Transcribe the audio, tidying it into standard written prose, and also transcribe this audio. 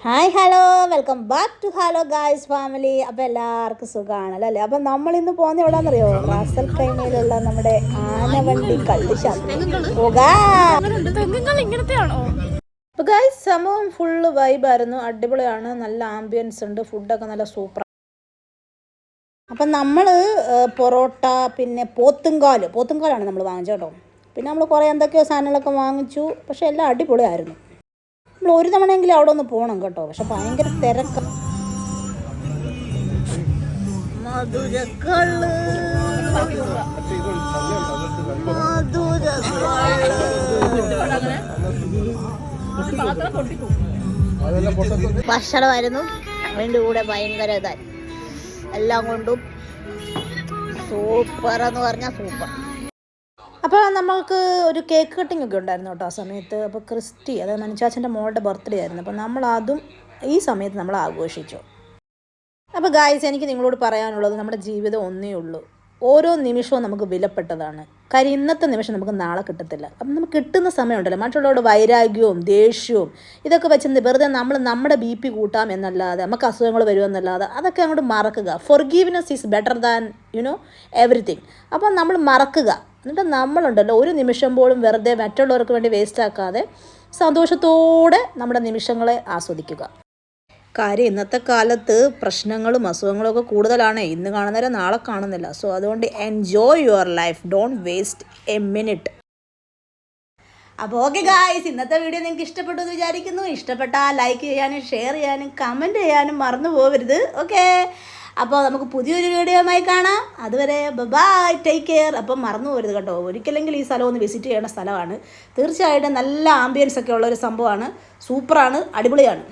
Hi hello welcome back to hello guys family. അപ്പോൾ എല്ലാവർക്കും സുഖമാണല്ലോ അല്ലേ? അപ്പം നമ്മളിന്ന് പോകുന്നത് എവിടെയാണെന്നറിയോ? റാസൽ കൈമയിലുള്ള നമ്മുടെ ആനവണ്ടി കള്ളുശാല പോകാം. അപ്പോൾ ഗായ്സ് സംഭവം ഫുള്ള് വൈബായിരുന്നു, അടിപൊളിയാണ്, നല്ല ആംബിയൻസ് ഉണ്ട്, ഫുഡൊക്കെ നല്ല സൂപ്പർ. അപ്പം നമ്മൾ പൊറോട്ട പിന്നെ പോത്തുംകാലാണ് നമ്മൾ വാങ്ങിച്ചത് കേട്ടോ. പിന്നെ നമ്മൾ കുറേ എന്തൊക്കെയോ സാധനങ്ങളൊക്കെ വാങ്ങിച്ചു, പക്ഷേ എല്ലാം അടിപൊളിയായിരുന്നു. നമ്മൾ ഒരു തവണയെങ്കിലും അവിടെ ഒന്ന് പോകണം കേട്ടോ, പക്ഷെ ഭയങ്കര തിരക്ക്. ഭക്ഷണമായിരുന്നു, അതിൻ്റെ കൂടെ ഭയങ്കര ഇതായി, എല്ലാം കൊണ്ടും സൂപ്പർ എന്ന് പറഞ്ഞാൽ സൂപ്പർ. അപ്പോൾ നമ്മൾക്ക് ഒരു കേക്ക് കട്ടിംഗ് ഒക്കെ ഉണ്ടായിരുന്നു കേട്ടോ ആ സമയത്ത്. അപ്പോൾ ക്രിസ്റ്റി, അതായത് മനുചാച്ചൻ്റെ മോളുടെ ബർത്ത്ഡേ ആയിരുന്നു. അപ്പോൾ നമ്മളതും ഈ സമയത്ത് നമ്മൾ ആഘോഷിച്ചു. അപ്പോൾ ഗായ്സ്, എനിക്ക് നിങ്ങളോട് പറയാനുള്ളത്, നമ്മുടെ ജീവിതം ഒന്നേ ഉള്ളൂ. ഓരോ നിമിഷവും നമുക്ക് വിലപ്പെട്ടതാണ്. കാര്യം ഇന്നത്തെ നിമിഷം നമുക്ക് നാളെ കിട്ടത്തില്ല. അപ്പം നമുക്ക് കിട്ടുന്ന സമയമുണ്ടല്ലോ, മറ്റുള്ളവരോട് വൈരാഗ്യവും ദേഷ്യവും ഇതൊക്കെ വെച്ച് വെറുതെ നമ്മുടെ BP കൂട്ടാം എന്നല്ലാതെ, നമുക്ക് അസുഖങ്ങൾ വരുമെന്നല്ലാതെ അതൊക്കെ അങ്ങോട്ട് മറക്കുക. Forgiveness is better than everything. അപ്പം നമ്മൾ മറക്കുക. എന്നിട്ട് നമ്മളുണ്ടല്ലോ ഒരു നിമിഷം പോലും വെറുതെ മറ്റുള്ളവർക്ക് വേണ്ടി വേസ്റ്റാക്കാതെ സന്തോഷത്തോടെ നമ്മുടെ നിമിഷങ്ങളെ ആസ്വദിക്കുക. കാര്യം ഇന്നത്തെ കാലത്ത് പ്രശ്നങ്ങളും അസുഖങ്ങളും ഒക്കെ കൂടുതലാണ്. ഇന്ന് കാണുന്നവരെ നാളെ കാണുന്നില്ല. സോ അതുകൊണ്ട് enjoy your life, don't waste A minute. അപ്പോൾ ഓക്കെ ഗായ്സ്, ഇന്നത്തെ വീഡിയോ നിങ്ങൾക്ക് ഇഷ്ടപ്പെട്ടു എന്ന് വിചാരിക്കുന്നു. ഇഷ്ടപ്പെട്ടാൽ ലൈക്ക് ചെയ്യാനും ഷെയർ ചെയ്യാനും കമൻറ്റ് ചെയ്യാനും മറന്നു പോകരുത്. ഓക്കെ, അപ്പോൾ നമുക്ക് പുതിയൊരു വീഡിയോയുമായി കാണാം. അതുവരെ ബൈ, ടേക്ക് കെയർ. അപ്പം മറന്നു പോകരുത് കേട്ടോ, ഒരിക്കലെങ്കിലും ഈ സ്ഥലം ഒന്ന് വിസിറ്റ് ചെയ്യേണ്ട സ്ഥലമാണ്. തീർച്ചയായിട്ടും നല്ല ആംബിയൻസ് ഒക്കെ ഉള്ളൊരു സംഭവമാണ്, സൂപ്പറാണ്, അടിപൊളിയാണ്.